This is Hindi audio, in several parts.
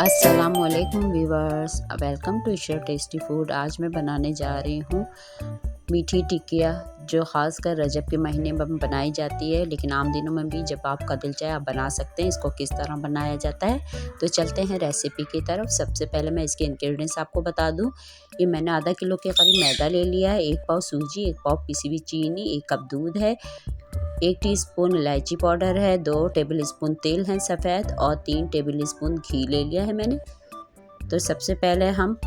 अस्सलामुअलैकुम viewers, welcome to Ishar tasty food. आज मैं बनाने जा रही हूँ मीठी टिकिया, जो ख़ासकर रजब के महीने में बनाई जाती है, लेकिन आम दिनों में भी जब आपका दिल चाहे आप बना सकते हैं। इसको किस तरह बनाया जाता है, तो चलते हैं रेसिपी की तरफ। सबसे पहले मैं इसके इंग्रेडिएंट्स आपको बता दूं। ये मैंने आधा किलो के करीब मैदा ले लिया है, 1 पाव सूजी, 1 पाव पिसी हुई चीनी, 1 कप दूध है, 1 टीस्पून इलायची पाउडर है, 2 टेबलस्पून तेल है सफ़ेद और 3 टेबलस्पून घी ले लिया है मैंने। तो सबसे पहले हम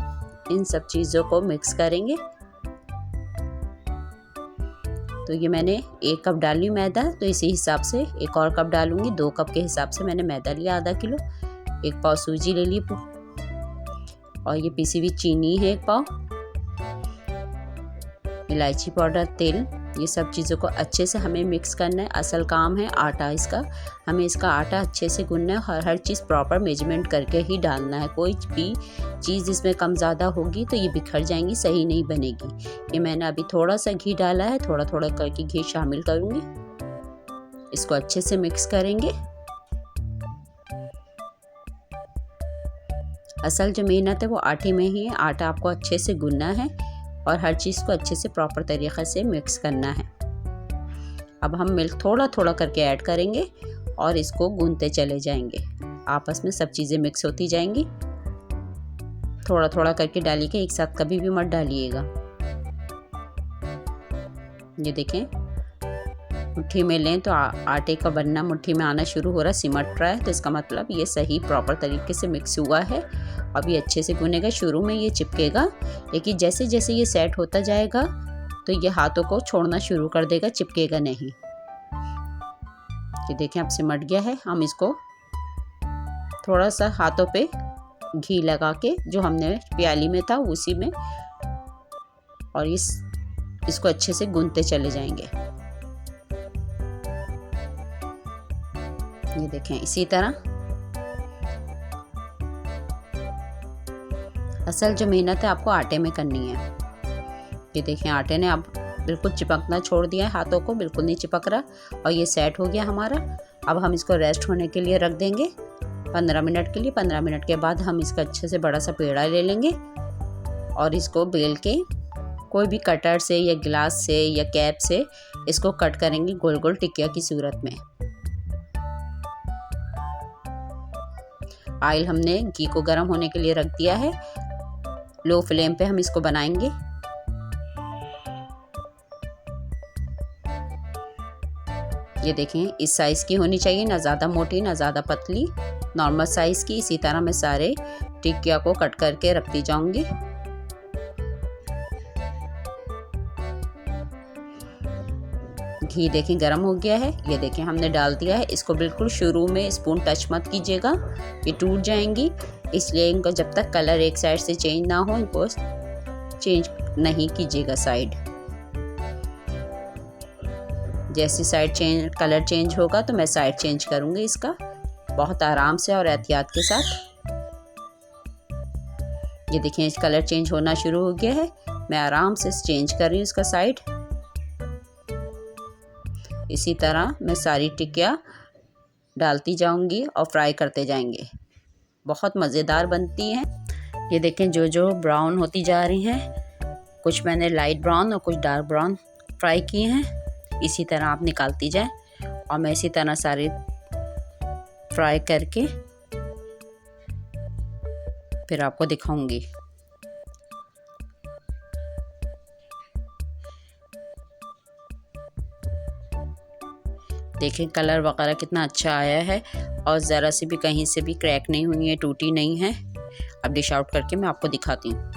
इन सब चीज़ों को मिक्स करेंगे। तो ये मैंने 1 कप डाली मैदा, तो इसी हिसाब से 1 और कप डालूंगी। 2 कप के हिसाब से मैंने मैदा लिया आधा किलो, 1 पाव सूजी ले ली और ये पिसी हुई चीनी है 1 पाव, इलायची पाउडर, तेल। ये सब चीज़ों को अच्छे से हमें मिक्स करना है। असल काम है आटा इसका, हमें इसका आटा अच्छे से गूंदना है। हर चीज़ प्रॉपर मेजरमेंट करके ही डालना है। कोई भी चीज़ इसमें कम ज़्यादा होगी तो ये बिखर जाएंगी, सही नहीं बनेगी। ये मैंने अभी थोड़ा सा घी डाला है, थोड़ा थोड़ा करके घी शामिल करूँगी। इसको अच्छे से मिक्स करेंगे। असल जो मेहनत है वो आटे में ही है। आटा आपको अच्छे से गूंदना है और हर चीज़ को अच्छे से प्रॉपर तरीक़े से मिक्स करना है। अब हम मिल्क थोड़ा थोड़ा करके ऐड करेंगे और इसको गूंदते चले जाएंगे। आपस में सब चीज़ें मिक्स होती जाएंगी। थोड़ा थोड़ा करके डालिएगा, एक साथ कभी भी मत डालिएगा। ये देखें, मुट्ठी में लें तो आटे का बनना मुट्ठी में आना शुरू हो रहा है, सिमट रहा है, तो इसका मतलब ये सही प्रॉपर तरीके से मिक्स हुआ है। अब ये अच्छे से गूनेगा। शुरू में ये चिपकेगा, लेकिन जैसे जैसे ये सेट होता जाएगा तो ये हाथों को छोड़ना शुरू कर देगा, चिपकेगा नहीं। ये देखें अब सिमट गया है। हम इसको थोड़ा सा हाथों पे घी लगा के, जो हमने प्याली में था उसी में, और इसको अच्छे से गूंदते चले जाएंगे। ये देखें इसी तरह। असल जो मेहनत है आपको आटे में करनी है। ये देखें आटे ने अब बिल्कुल चिपकना छोड़ दिया है, हाथों को बिल्कुल नहीं चिपक रहा और ये सेट हो गया हमारा। अब हम इसको रेस्ट होने के लिए रख देंगे 15 मिनट के लिए। 15 मिनट के बाद हम इसका अच्छे से बड़ा सा पेड़ा ले लेंगे और इसको बेल के कोई भी कटर से या गिलास से या कैप से इसको कट करेंगे गोल गोल टिकिया की सूरत में। ऑयल हमने घी को गर्म होने के लिए रख दिया है। लो फ्लेम पे हम इसको बनाएंगे। ये देखें इस साइज़ की होनी चाहिए, ना ज़्यादा मोटी ना ज़्यादा पतली, नॉर्मल साइज़ की। इसी तरह मैं सारे टिकिया को कट करके रखती जाऊंगी। घी देखें गरम हो गया है। ये देखें हमने डाल दिया है। इसको बिल्कुल शुरू में स्पून टच मत कीजिएगा, ये टूट जाएंगी। इसलिए इनको जब तक कलर एक साइड से चेंज ना हो, इनको चेंज नहीं कीजिएगा साइड। जैसी साइड कलर चेंज होगा तो मैं साइड चेंज करूँगी इसका, बहुत आराम से और एहतियात के साथ। ये देखें कलर चेंज होना शुरू हो गया है। मैं आराम से चेंज कर रही हूँ इसका साइड। इसी तरह मैं सारी टिकिया डालती जाऊंगी और फ्राई करते जाएंगे। बहुत मज़ेदार बनती हैं। ये देखें जो जो ब्राउन होती जा रही हैं, कुछ मैंने लाइट ब्राउन और कुछ डार्क ब्राउन फ्राई किए हैं। इसी तरह आप निकालती जाएं और मैं इसी तरह सारे फ्राई करके फिर आपको दिखाऊंगी। देखें कलर वगैरह कितना अच्छा आया है और ज़रा सी भी कहीं से भी क्रैक नहीं हुई है, टूटी नहीं है। अब डिश आउट करके मैं आपको दिखाती हूँ।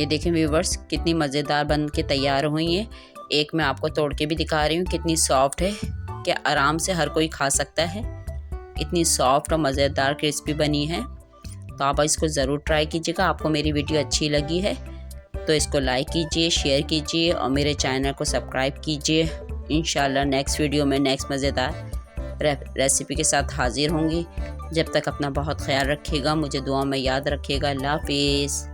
ये देखें व्यूवर्स कितनी मज़ेदार बन के तैयार हुई है। एक मैं आपको तोड़ के भी दिखा रही हूँ, कितनी सॉफ्ट है कि आराम से हर कोई खा सकता है। इतनी सॉफ्ट और मज़ेदार क्रिस्पी बनी है। तो आप इसको ज़रूर ट्राई कीजिएगा। आपको मेरी वीडियो अच्छी लगी है तो इसको लाइक कीजिए, शेयर कीजिए और मेरे चैनल को सब्सक्राइब कीजिए। इंशाल्लाह नेक्स्ट वीडियो में नेक्स्ट मज़ेदार रेसिपी के साथ हाज़िर होंगी। जब तक अपना बहुत ख्याल रखिएगा, मुझे दुआ में याद रखिएगा। अल्लाह हाफ़िज़।